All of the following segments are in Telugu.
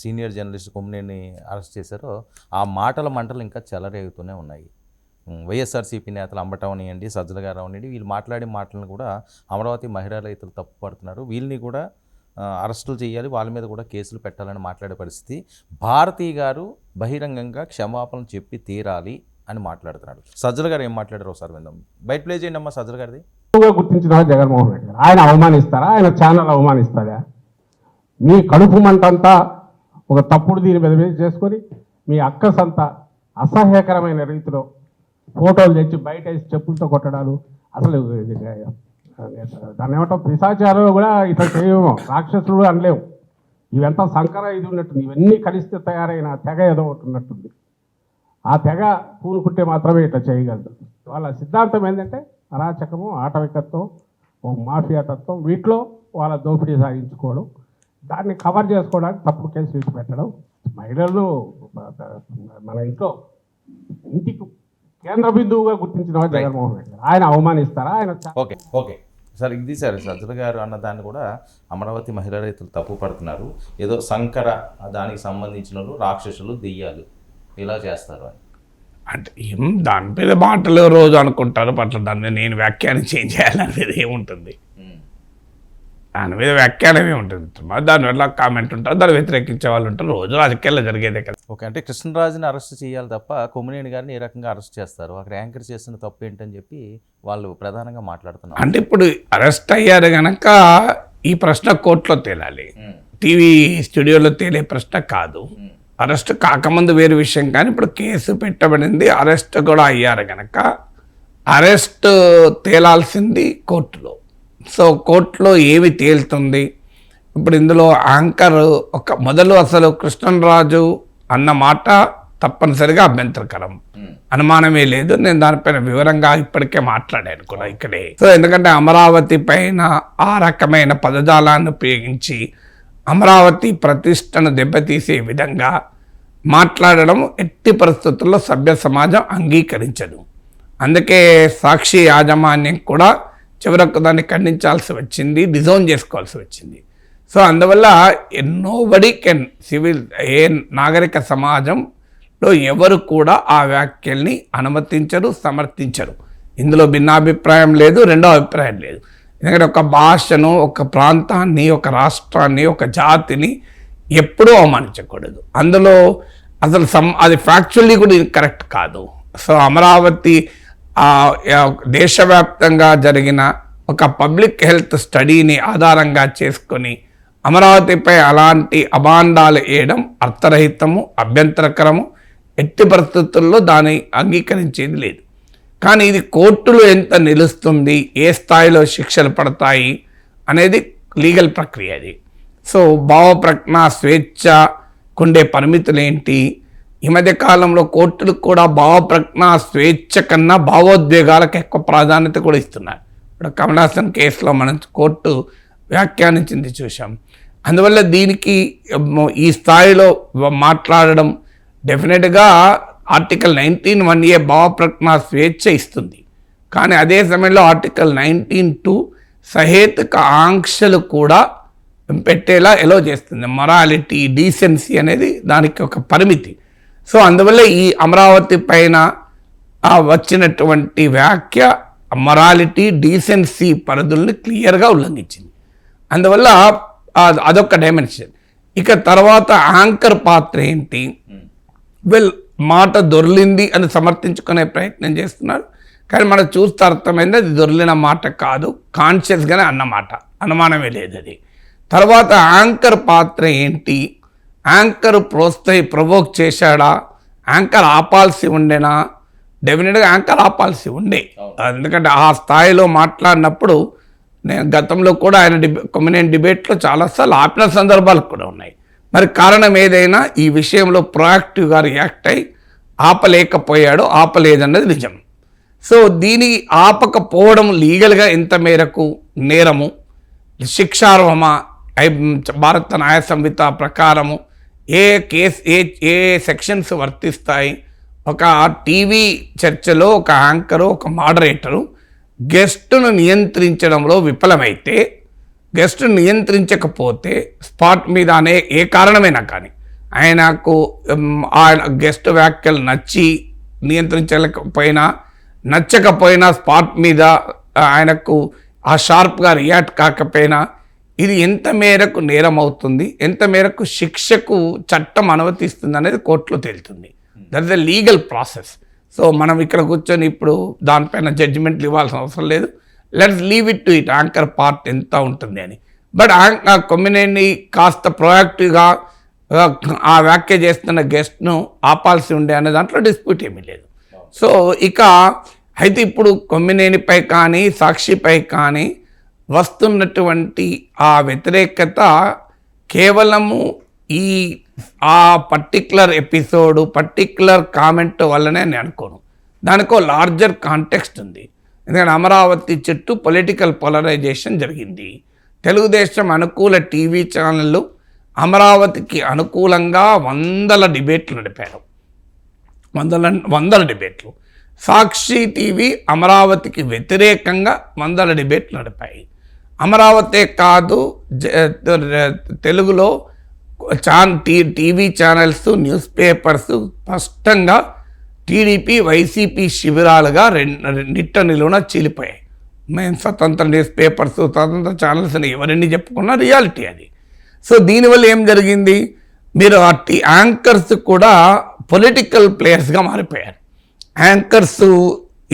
సీనియర్ జర్నలిస్ట్ కొమ్మినేని అరెస్ట్ చేశారో ఆ మాటల మంటలు ఇంకా చెలరేగుతూనే ఉన్నాయి. వైఎస్ఆర్సీపీ నేతలు అంబటవనియండి, సజ్జల గారు అవనియండి, వీళ్ళు మాట్లాడే మాటలను కూడా అమరావతి మహిళా రైతులు తప్పుపడుతున్నారు. వీళ్ళని కూడా అరెస్టులు చేయాలి, వాళ్ళ మీద కూడా కేసులు పెట్టాలని మాట్లాడే పరిస్థితి. భారతి గారు బహిరంగంగా క్షమాపణ చెప్పి తీరాలి అని మాట్లాడుతున్నాడు. సజ్జల గారు ఏం మాట్లాడారు ఒకసారి విందాం. బయట ప్లే చేయండి అమ్మా. సజ్జల గారిది గుర్తించిన జగన్మోహన్ రెడ్డి గారు ఆయన అవమానిస్తారా? ఆయన ఛానల్ అవమానిస్తారా? మీ కడుపు మంటంతా ఒక తప్పుడు దీని మీద చేసుకొని మీ అక్కసంతా అసహ్యకరమైన రీతిలో ఫోటోలు తెచ్చి బయట వేసి చెప్పులతో కొట్టడాలు, అసలు దాన్ని ఏమంటాం, పిశాచాలు కూడా ఇట్లా చేయము, రాక్షసులు అనలేము. ఇవంతా సంకర ఇది ఉన్నట్టుంది. ఇవన్నీ కలిస్తే తయారైన తెగ ఏదో ఒకటి ఉన్నట్టుంది. ఆ తెగ పూనుకుంటే మాత్రమే ఇట్లా చేయగలదు. వాళ్ళ సిద్ధాంతం ఏంటంటే అరాచకము, ఆటవికత్వం, ఓ మాఫియా తత్వం, వీటిలో వాళ్ళ దోపిడీ సాగించుకోవడం, దాన్ని కవర్ చేసుకోవడానికి తప్పుడు కేసులు ఇచ్చి పెట్టడం. మహిళలు మన ఇంటికి కేంద్ర బిందువుగా గుర్తించిన జగన్మోహన్ రెడ్డి గారు ఆయన అవమానిస్తారా? ఆయన ఓకే సార్, ఇది సార్ సజ్జల గారు అన్న దాన్ని కూడా అమరావతి మహిళా రైతులు తప్పు పడుతున్నారు. ఏదో సంకర దానికి సంబంధించిన రాక్షసులు, దెయ్యాలు ఇలా చేస్తారు అని అంటే ఏం దాని మీద మాటలు రోజు అనుకుంటారు. పట్ల దాని మీద నేను వ్యాఖ్యానం చేంజ్ చేయాలనేది ఏముంటుంది? దాని మీద వ్యాఖ్యానమే ఉంటుంది. దానివల్ల కామెంట్ ఉంటారు, దాన్ని వ్యతిరేకించే వాళ్ళు ఉంటారు. రోజు రాజకీయాల్లో జరిగేదే కదా. ఓకే, అంటే కృష్ణరాజుని అరెస్ట్ చేయాలి తప్ప కొమ్మినేని గారిని ఏ రకంగా అరెస్ట్ చేస్తారు? అక్కడ యాంకర్ చేసిన తప్పు ఏంటని చెప్పి వాళ్ళు ప్రధానంగా మాట్లాడుతున్నారు. అంటే ఇప్పుడు అరెస్ట్ అయ్యారు కనుక ఈ ప్రశ్న కోర్టులో తేలాలి, టీవీ స్టూడియోలో తేలే ప్రశ్న కాదు. అరెస్ట్ కాకముందు వేరే విషయం, కానీ ఇప్పుడు కేసు పెట్టబడింది, అరెస్ట్ కూడా అయ్యారు కనుక అరెస్ట్ తేలాల్సింది కోర్టులో. సో కోర్టులో ఏమి తేలుతుంది? ఇప్పుడు ఇందులో యాంకర్ మొదలు అసలు కృష్ణరాజు అన్న మాట తప్పనిసరిగా అభ్యంతరకరం, అనుమానమే లేదు. నేను దానిపైన వివరంగా ఇప్పటికే మాట్లాడాను కూడా ఇక్కడే. సో ఎందుకంటే అమరావతి పైన ఆ రకమైన పదజాలాన్ని ఉపయోగించి అమరావతి ప్రతిష్టను దెబ్బతీసే విధంగా మాట్లాడడం ఎట్టి పరిస్థితుల్లో సభ్య సమాజం అంగీకరించదు. అందుకే సాక్షి యాజమాన్యం కూడా చివరకు దాన్ని ఖండించాల్సి వచ్చింది, డిజోన్ చేసుకోవాల్సి వచ్చింది. సో అందువల్ల నోబడీ కెన్ ఏ నాగరిక సమాజంలో ఎవరు కూడా ఆ వ్యాఖ్యల్ని అనుమతించరు, సమర్థించరు. ఇందులో భిన్నాభిప్రాయం లేదు, రెండో అభిప్రాయం లేదు. ఎందుకంటే ఒక భాషను, ఒక ప్రాంతాన్ని, ఒక రాష్ట్రాన్ని, ఒక జాతిని ఎప్పుడూ అవమానించకూడదు. అందులో అసలు అది ఫ్యాక్చువల్లీ కూడా కరెక్ట్ కాదు. సో అమరావతి దేశవ్యాప్తంగా జరిగిన ఒక పబ్లిక్ హెల్త్ స్టడీని ఆధారంగా చేసుకొని అమరావతిపై అలాంటి అభాండాలు వేయడం అర్థరహితము, అభ్యంతరకరము, ఎట్టి పరిస్థితుల్లో దాన్ని అంగీకరించేది లేదు. కానీ ఇది కోర్టులో ఎంత నిలుస్తుంది, ఏ స్థాయిలో శిక్షలు పడతాయి అనేది లీగల్ ప్రక్రియ అది. సో భావప్రజ్ఞ స్వేచ్ఛకుండే పరిమితులు ఏంటి? ఈ మధ్య కాలంలో కోర్టులు కూడా భావప్రజ్ఞ స్వేచ్ఛ కన్నా భావోద్వేగాలకు ఎక్కువ ప్రాధాన్యత కూడా ఇస్తున్నారు. ఇప్పుడు కమల్ హాసన్ కేసులో మనం కోర్టు వ్యాఖ్యానించింది చూసాం. అందువల్ల దీనికి ఈ స్థాయిలో మాట్లాడడం డెఫినెట్గా ఆర్టికల్ 19(1)A భావప్రజ్ఞ స్వేచ్ఛ ఇస్తుంది. కానీ అదే సమయంలో ఆర్టికల్ 19(2) సహేతుక ఆంక్షలు కూడా పెట్టేలా ఎలో చేస్తుంది. మొరాలిటీ, డీసెన్సీ అనేది దానికి ఒక పరిమితి. సో అందువల్ల ఈ అమరావతి పైన వచ్చినటువంటి వ్యాఖ్య మొరాలిటీ, డీసెన్సీ పరిధుల్ని క్లియర్గా ఉల్లంఘించింది. అందువల్ల అదొక డైమెన్షన్. ఇక తర్వాత యాంకర్ పాత్ర ఏంటి? మాట దొర్లింది అని సమర్థించుకునే ప్రయత్నం చేస్తున్నారు. కానీ మనకు చూస్తే అర్థమైంది అది దొర్లిన మాట కాదు, కాన్షియస్గానే అన్నమాట, అనుమానమే లేదు అది. తర్వాత యాంకర్ పాత్ర ఏంటి? యాంకర్ ప్రొవోక్ చేశాడా? యాంకర్ ఆపాల్సి ఉండేనా? డెఫినెట్గా యాంకర్ ఆపాల్సి ఉండే. ఎందుకంటే ఆ స్థాయిలో మాట్లాడినప్పుడు నేను గతంలో కూడా ఆయన కొమ్మినేని డిబేట్లో చాలాసార్లు ఆపిన సందర్భాలు కూడా ఉన్నాయి. మరి కారణం ఏదైనా ఈ విషయంలో ప్రొయాక్టివ్గా రియాక్ట్ అయి ఆపలేకపోయాడు, ఆపలేదన్నది నిజం. సో దీని ఆపకపోవడం లీగల్గా ఎంత మేరకు నేరము, శిక్షార్హమా, భారత న్యాయ సంహిత ప్రకారము ఏ కేసు ఏ సెక్షన్స్ వర్తిస్తాయి? ఒక టీవీ చర్చలో ఒక యాంకరు, ఒక మోడరేటరు గెస్టును నియంత్రించడంలో విఫలమైతే, గెస్టును నియంత్రించకపోతే స్పాట్ మీద ఏ కారణమైనా కానీ ఆయనకు ఆ గెస్ట్ వ్యాఖ్యలు నచ్చకపోయినా స్పాట్ మీద ఆయనకు ఆ షార్ప్గా రియాక్ట్ కాకపోయినా ఇది ఎంత మేరకు నేరం అవుతుంది, ఎంత మేరకు శిక్షకు చట్టం అనుమతిస్తుంది అనేది కోర్టులో తేలుతుంది. That is the legal process. So మనం ఇక్కడ కూర్చొని ఇప్పుడు దానిపైన జడ్జిమెంట్లు ఇవ్వాల్సిన అవసరం లేదు. Let's leave it to it anchor part ఎంత ఉంటుంది అని. బట్ కొమ్మినేని కాస్త ప్రొయాక్టివ్గా ఆ వ్యాఖ్య చేస్తున్న గెస్ట్ను ఆపాల్సి ఉండే అనే దాంట్లో డిస్ప్యూట్ ఏమీ లేదు. సో ఇక అయితే ఇప్పుడు కొమ్మినేనిపై కానీ సాక్షిపై కానీ వస్తున్నటువంటి ఆ వ్యతిరేకత కేవలము ఆ పర్టిక్యులర్ ఎపిసోడు పర్టిక్యులర్ కామెంట్ వల్లనే నేను అనుకోను. దానికో లార్జర్ కాంటెక్స్ట్ ఉంది. ఎందుకంటే అమరావతి చుట్టూ పొలిటికల్ పోలరైజేషన్ జరిగింది. తెలుగుదేశం అనుకూల టీవీ ఛానళ్ళు అమరావతికి అనుకూలంగా వందల డిబేట్లు నడిపారు. వందల డిబేట్లు. సాక్షి టీవీ అమరావతికి వ్యతిరేకంగా వందల డిబేట్లు నడిపాయి. అమరావతే కాదు, తెలుగులో టీవీ ఛానల్స్, న్యూస్ పేపర్స్ స్పష్టంగా టీడీపీ వైసీపీ శిబిరాలుగా నిట్ట నిలువున చీలిపోయాయి. మేము స్వతంత్ర న్యూస్ పేపర్స్, స్వతంత్ర ఛానల్స్ అని ఎవరెన్ని చెప్పుకున్నా రియాలిటీ అది. సో దీనివల్ల ఏం జరిగింది, మీరు యాంకర్స్ కూడా పొలిటికల్ ప్లేయర్స్గా మారిపోయారు. యాంకర్స్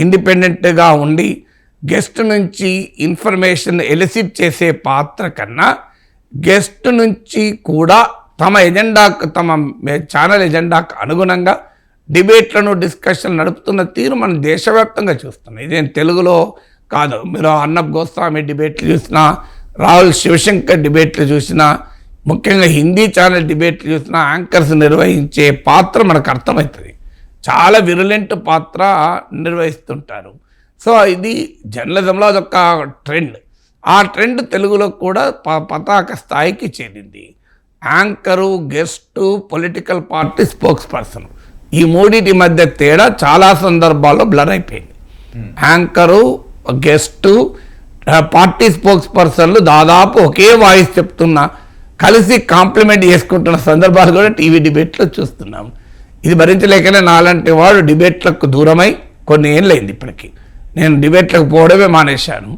ఇండిపెండెంట్గా ఉండి గెస్ట్ నుంచి ఇన్ఫర్మేషన్ ఎలిసిట్ చేసే పాత్ర కన్నా గెస్ట్ నుంచి కూడా తమ ఛానల్ ఎజెండాకు అనుగుణంగా డిబేట్లను డిస్కషన్ నడుపుతున్న తీరు మనం దేశవ్యాప్తంగా చూస్తున్నాం. ఇదేం తెలుగులో కాదు. మీరు అర్నబ్ గోస్వామి డిబేట్లు చూసినా, రాహుల్ శివశంకర్ డిబేట్లు చూసినా, ముఖ్యంగా హిందీ ఛానల్ డిబేట్లు చూసినా యాంకర్స్ నిర్వహించే పాత్ర మనకు అర్థమవుతుంది. చాలా విరులెంట్ పాత్ర నిర్వహిస్తుంటారు. సో ఇది జర్నలిజంలో అదొక ట్రెండ్. ఆ ట్రెండ్ తెలుగులో కూడా పతాక స్థాయికి చేరింది. Anchor, guest, political party spokes person, ఈ మూడింటి మధ్య తేడా చాలా సందర్భాల్లో బ్లర్ అయిపోయింది. యాంకరు, గెస్టు, పార్టీ స్పోక్స్ పర్సన్లు దాదాపు ఒకే వాయిస్ చెప్తున్నా కలిసి కాంప్లిమెంట్ చేసుకుంటున్న సందర్భాలు కూడా టీవీ డిబేట్లో చూస్తున్నాం. ఇది భరించలేకనే నాలాంటి వాడు డిబేట్లకు దూరమై కొన్ని ఏళ్ళైంది. ఇప్పటికీ నేను డిబేట్లకు పోవడమే మానేశాను.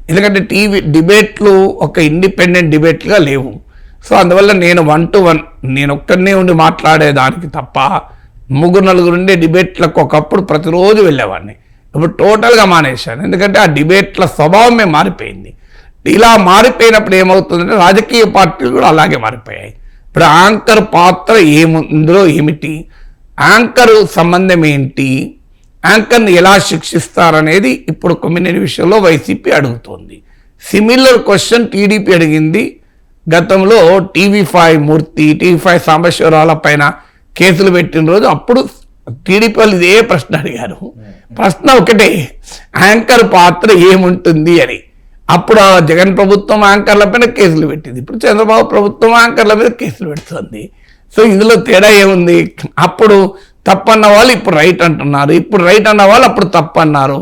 ఎందుకంటే టీవీ డిబేట్లు ఒక ఇండిపెండెంట్ డిబేట్లుగా లేవు. సో అందువల్ల నేను 1-to-1 నేను ఒక్కరినే ఉండి మాట్లాడేదానికి తప్ప 3-4 ఉండే డిబేట్లకు ఒకప్పుడు ప్రతిరోజు వెళ్ళేవాడిని. ఇప్పుడు టోటల్గా మానేశాను. ఎందుకంటే ఆ డిబేట్ల స్వభావమే మారిపోయింది. ఇలా మారిపోయినప్పుడు ఏమవుతుందంటే రాజకీయ పార్టీలు కూడా అలాగే మారిపోయాయి. ఇప్పుడు యాంకర్ పాత్ర ఇందులో ఏమిటి, యాంకర్ సంబంధం ఏంటి, యాంకర్ని ఎలా శిక్షిస్తారనేది ఇప్పుడు కొమ్మినేని విషయంలో వైసీపీ అడుగుతోంది. సిమిలర్ క్వశ్చన్ టీడీపీ అడిగింది గతంలో. టీవీ5 మూర్తి, టీవీ5 సాంబశివరావుల పైన కేసులు పెట్టిన రోజు అప్పుడు టీడీపీ వాళ్ళు ఇదే ప్రశ్న అడిగారు. ప్రశ్న ఒకటే, యాంకర్ పాత్ర ఏముంటుంది అని. అప్పుడు జగన్ ప్రభుత్వం యాంకర్ల పైన కేసులు పెట్టింది. ఇప్పుడు చంద్రబాబు ప్రభుత్వం యాంకర్ల మీద కేసులు పెడుతుంది. సో ఇందులో తేడా ఏముంది? అప్పుడు తప్పన్న వాళ్ళు ఇప్పుడు రైట్ అంటున్నారు, ఇప్పుడు రైట్ అన్న వాళ్ళు అప్పుడు తప్పు అన్నారు.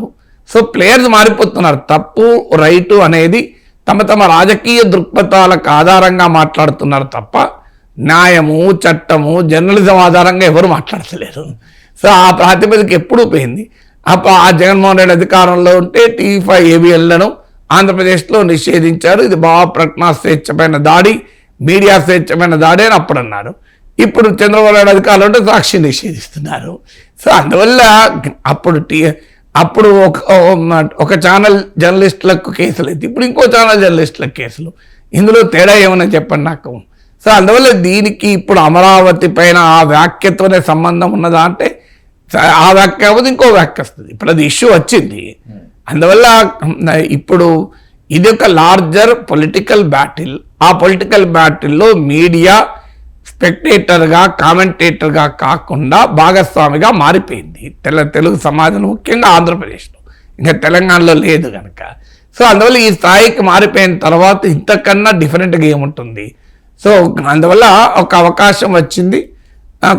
సో ప్లేయర్స్ మారిపోతున్నారు. తప్పు రైటు అనేది తమ రాజకీయ దృక్పథాలకు ఆధారంగా మాట్లాడుతున్నారు తప్ప న్యాయము, చట్టము, జర్నలిజం ఆధారంగా ఎవరు మాట్లాడతలేరు. సో ఆ ప్రాతిపదిక ఎప్పుడూ పోయింది. ఆ జగన్మోహన్ రెడ్డి అధికారంలో ఉంటే టీవీ5 ఏబిఎన్లను ఆంధ్రప్రదేశ్లో నిషేధించారు. ఇది ప్రజ్ఞా స్వేచ్ఛమైన దాడి, మీడియా స్వేచ్ఛమైన దాడి అని అప్పుడు అన్నారు. ఇప్పుడు చంద్రబాబు నాయుడు అధికారంలో ఉంటే సాక్షి నిషేధిస్తున్నారు. సో అందువల్ల అప్పుడు ఒక ఛానల్ జర్నలిస్టులకు కేసులు అయితే ఇప్పుడు ఇంకో ఛానల్ జర్నలిస్టులకు కేసులు. ఇందులో తేడా ఏమన్నా చెప్పండి నాకు. సో అందువల్ల దీనికి ఇప్పుడు అమరావతి పైన ఆ వ్యాఖ్యతోనే సంబంధం ఉన్నదా అంటే ఆ వ్యాఖ్య కాకపోతే ఇంకో వ్యాఖ్య వస్తుంది. ఇప్పుడు అది ఇష్యూ వచ్చింది. అందువల్ల ఇప్పుడు ఇది ఒక లార్జర్ పొలిటికల్ బ్యాటిల్. ఆ పొలిటికల్ బ్యాటిల్లో మీడియా స్పెక్టేటర్గా, కామెంటేటర్గా కాకుండా భాగస్వామిగా మారిపోయింది తెలుగు సమాజం, ముఖ్యంగా ఆంధ్రప్రదేశ్లో. ఇంకా తెలంగాణలో లేదు కనుక. సో అందువల్ల ఈ స్థాయికి మారిపోయిన తర్వాత ఇంతకన్నా డిఫరెంట్గా ఏముంటుంది. సో అందువల్ల ఒక అవకాశం వచ్చింది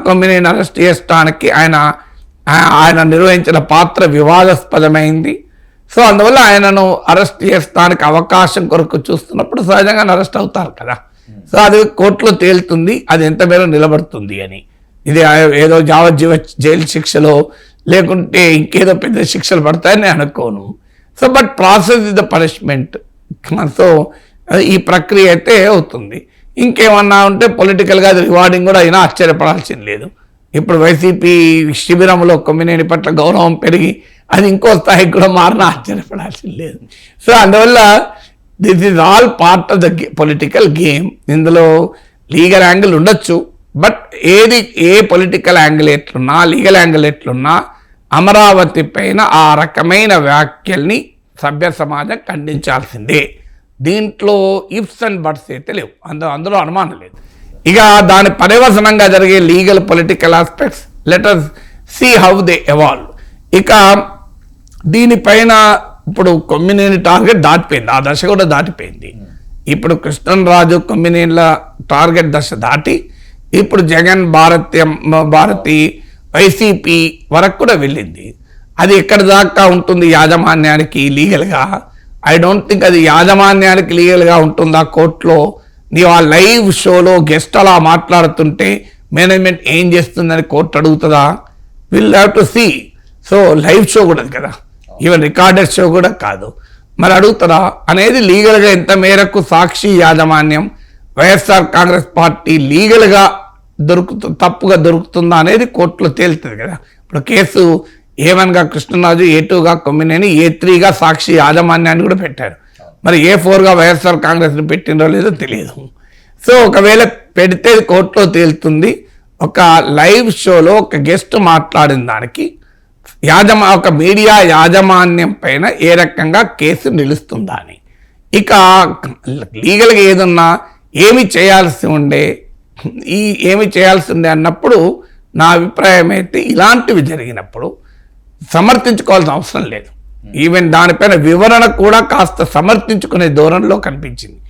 కొమ్మినేని అరెస్ట్ చేయడానికి. ఆయన నిర్వహించిన పాత్ర వివాదాస్పదమైంది. సో అందువల్ల ఆయనను అరెస్ట్ చేయడానికి అవకాశం కొరకు చూస్తున్నప్పుడు సహజంగా అరెస్ట్ అవుతారు కదా. సో అది కోర్టులో తేలుతుంది, అది ఎంత మేర నిలబడుతుంది అని. ఇది ఏదో యావజ్జీవ జైలు శిక్షలో లేకుంటే ఇంకేదో పెద్ద శిక్షలు పడతాయని నేను అనుకోను. So but process is the punishment. So ఈ ప్రక్రియ అయితే అవుతుంది. ఇంకేమన్నా ఉంటే పొలిటికల్గా అది రివార్డింగ్ కూడా అయినా ఆశ్చర్యపడాల్సింది లేదు. ఇప్పుడు వైసీపీ శిబిరంలో కొమ్మినేని పట్ల గౌరవం పెరిగి అది ఇంకో స్థాయికి కూడా మారిన ఆశ్చర్యపడాల్సింది లేదు. సో అందువల్ల this is all part of the political game. ఇందులో లీగల్ యాంగిల్ ఉండొచ్చు, బట్ ఏ పొలిటికల్ యాంగిల్ ఎట్లున్నా, లీగల్ యాంగిల్ ఎట్లున్నా, అమరావతి పైన ఆ రకమైన వ్యాఖ్యల్ని సభ్య సమాజం ఖండించాల్సిందే. దీంట్లో ఇఫ్స్ అండ్ బట్స్ అయితే లేవు, అందులో అనుమానం లేదు. ఇక దాని పర్యవసనంగా జరిగే legal political aspects let us see how they evolve. ఇక దీనిపైన ఇప్పుడు కొమ్మినేని టార్గెట్ దాటిపోయింది, ఆ దశ కూడా దాటిపోయింది. ఇప్పుడు కృష్ణరాజు కొమ్మినేనిల టార్గెట్ దశ దాటి ఇప్పుడు జగన్ భారతి వైసీపీ వరకు కూడా వెళ్ళింది. అది ఎక్కడి దాకా ఉంటుంది యాజమాన్యానికి లీగల్గా? ఐ డోంట్ థింక్ అది యాజమాన్యానికి లీగల్గా ఉంటుందా కోర్టులో. నీవు ఆ లైవ్ షోలో గెస్ట్ అలా మాట్లాడుతుంటే మేనేజ్మెంట్ ఏం చేస్తుందని కోర్టు అడుగుతుందా? Will have to see. So live show కూడా కదా, ఈవెన్ రికార్డెడ్ షో కూడా కాదు, మరి అడుగుతారా అనేది లీగల్గా ఎంత మేరకు సాక్షి యాజమాన్యం వైఎస్ఆర్ కాంగ్రెస్ పార్టీ లీగల్గా తప్పుగా దొరుకుతుందా అనేది కోర్టులో తేలుతుంది కదా. ఇప్పుడు కేసు A1గా కృష్ణరాజు, A2గా కొమ్మినేని, A3గా సాక్షి యాజమాన్యాన్ని కూడా పెట్టారు. మరి A4గా వైఎస్ఆర్ కాంగ్రెస్ని పెట్టినో లేదో తెలియదు. సో ఒకవేళ పెడితే కోర్టులో తేలుతుంది. ఒక లైవ్ షోలో ఒక గెస్ట్ మాట్లాడిన దానికి ఒక మీడియా యాజమాన్యం పైన ఏ రకంగా కేసు నిలుస్తుందా అని. ఇక లీగల్గా ఏదన్నా ఏమి చేయాల్సి ఉండే అన్నప్పుడు నా అభిప్రాయం అయితే ఇలాంటివి జరిగినప్పుడు సమర్థించుకోవాల్సిన అవసరం లేదు. ఈవెన్ దానిపైన వివరణ కూడా కాస్త సమర్థించుకునే ధోరణిలో కనిపించింది.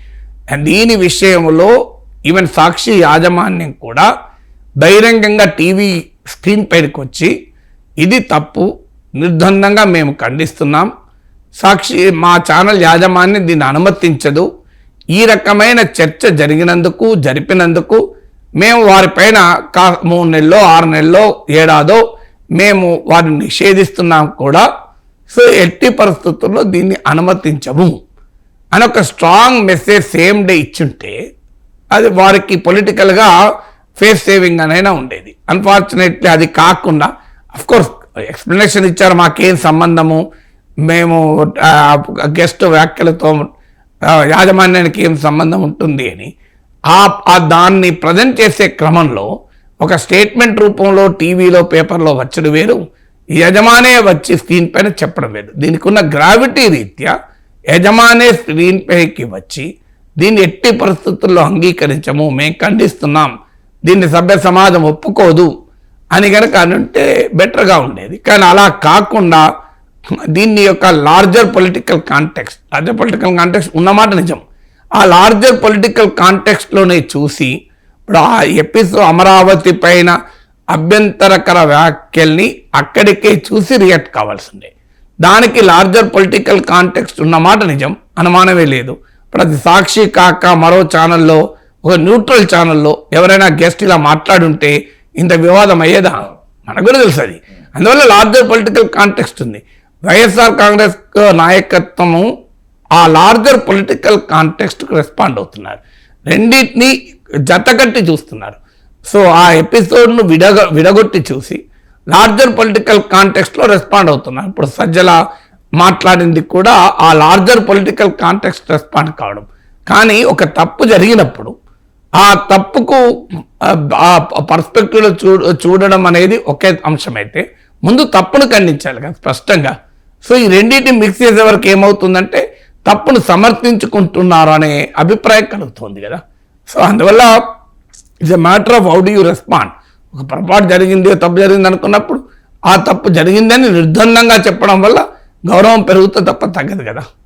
అండ్ దీని విషయంలో ఈవెన్ సాక్షి యాజమాన్యం కూడా బహిరంగంగా టీవీ స్క్రీన్ పైకి వచ్చి ఇది తప్పు, నిర్బంధంగా మేము ఖండిస్తున్నాం, సాక్షి మా ఛానల్ యాజమాన్యం దీన్ని అనుమతించదు, ఈ రకమైన చర్చ జరిపినందుకు మేము వారిపైన 3 నెలలో 6 నెలలో ఏడాదో మేము వారిని నిషేధిస్తున్నాం కూడా. సో ఎట్టి పరిస్థితుల్లో దీన్ని అనుమతించము అని ఒక స్ట్రాంగ్ మెసేజ్ సేమ్ డే ఇచ్చుంటే అది వారికి పొలిటికల్గా ఫేస్ సేవింగ్ అనైనా ఉండేది. అన్ఫార్చునేట్లీ అది కాకుండా అఫ్కోర్స్ ఎక్స్ప్లెనేషన్ ఇచ్చారు, మాకేం సంబంధము, మేము గెస్ట్ వ్యాఖ్యలతో యాజమాన్యానికి ఏం సంబంధం ఉంటుంది అని దాన్ని ప్రజెంట్ చేసే క్రమంలో ఒక స్టేట్మెంట్ రూపంలో టీవీలో పేపర్లో వచ్చడం వేరు, యజమానే వచ్చి స్క్రీన్ పైన చెప్పడం వేరు. దీనికి ఉన్న గ్రావిటీ రీత్యా యజమానే స్క్రీన్ పైకి వచ్చి దీన్ని ఎట్టి పరిస్థితుల్లో అంగీకరించము, మేము ఖండిస్తున్నాం, దీన్ని సభ్య సమాజం ఒప్పుకోదు అని కనుక అంటే బెటర్గా ఉండేది. కానీ అలా కాకుండా దీన్ని యొక్క లార్జర్ పొలిటికల్ కాంటెక్స్ట్ ఉన్నమాట నిజం. ఆ లార్జర్ పొలిటికల్ కాంటెక్స్ట్లోనే చూసి ఇప్పుడు ఆ ఎపిసోడ్ అమరావతి పైన అభ్యంతరకర వ్యాఖ్యల్ని అక్కడికే చూసి రియాక్ట్ కావాల్సిందే. దానికి లార్జర్ పొలిటికల్ కాంటెక్స్ట్ ఉన్నమాట నిజం, అనుమానమే లేదు. ఇప్పుడు అది సాక్షి కాక మరో ఛానల్లో, ఒక న్యూట్రల్ ఛానల్లో ఎవరైనా గెస్ట్ ఇలా మాట్లాడుంటే ఇంత వివాదం అయ్యేదా? మనకు కూడా తెలుసు అది. అందువల్ల లార్జర్ పొలిటికల్ కాంటెక్స్ట్ ఉంది. వైఎస్ఆర్ కాంగ్రెస్ నాయకత్వము ఆ లార్జర్ పొలిటికల్ కాంటెక్స్ట్కి రెస్పాండ్ అవుతున్నారు, రెండింటినీ జతకట్టి చూస్తున్నారు. సో ఆ ఎపిసోడ్ను విడగొట్టి చూసి లార్జర్ పొలిటికల్ కాంటెక్స్ట్లో రెస్పాండ్ అవుతున్నారు. ఇప్పుడు సజ్జల మాట్లాడింది కూడా ఆ లార్జర్ పొలిటికల్ కాంటెక్స్ట్ రెస్పాండ్ కావడం. కానీ ఒక తప్పు జరిగినప్పుడు ఆ తప్పుకు ఆ పర్స్పెక్టివ్లో చూడడం అనేది ఒకే అంశమైతే ముందు తప్పును ఖండించాలి కదా స్పష్టంగా. సో ఈ రెండింటిని మిక్స్ చేసే వరకు ఏమవుతుందంటే తప్పును సమర్థించుకుంటున్నారు అనే అభిప్రాయం కలుగుతుంది కదా. సో అందువల్ల it's a matter of how do you respond. ఒక పొరపాటు జరిగింది, తప్పు జరిగింది అనుకున్నప్పుడు ఆ తప్పు జరిగిందని నిర్బంధంగా చెప్పడం వల్ల గౌరవం పెరుగుతుంది తప్ప తగ్గదు కదా.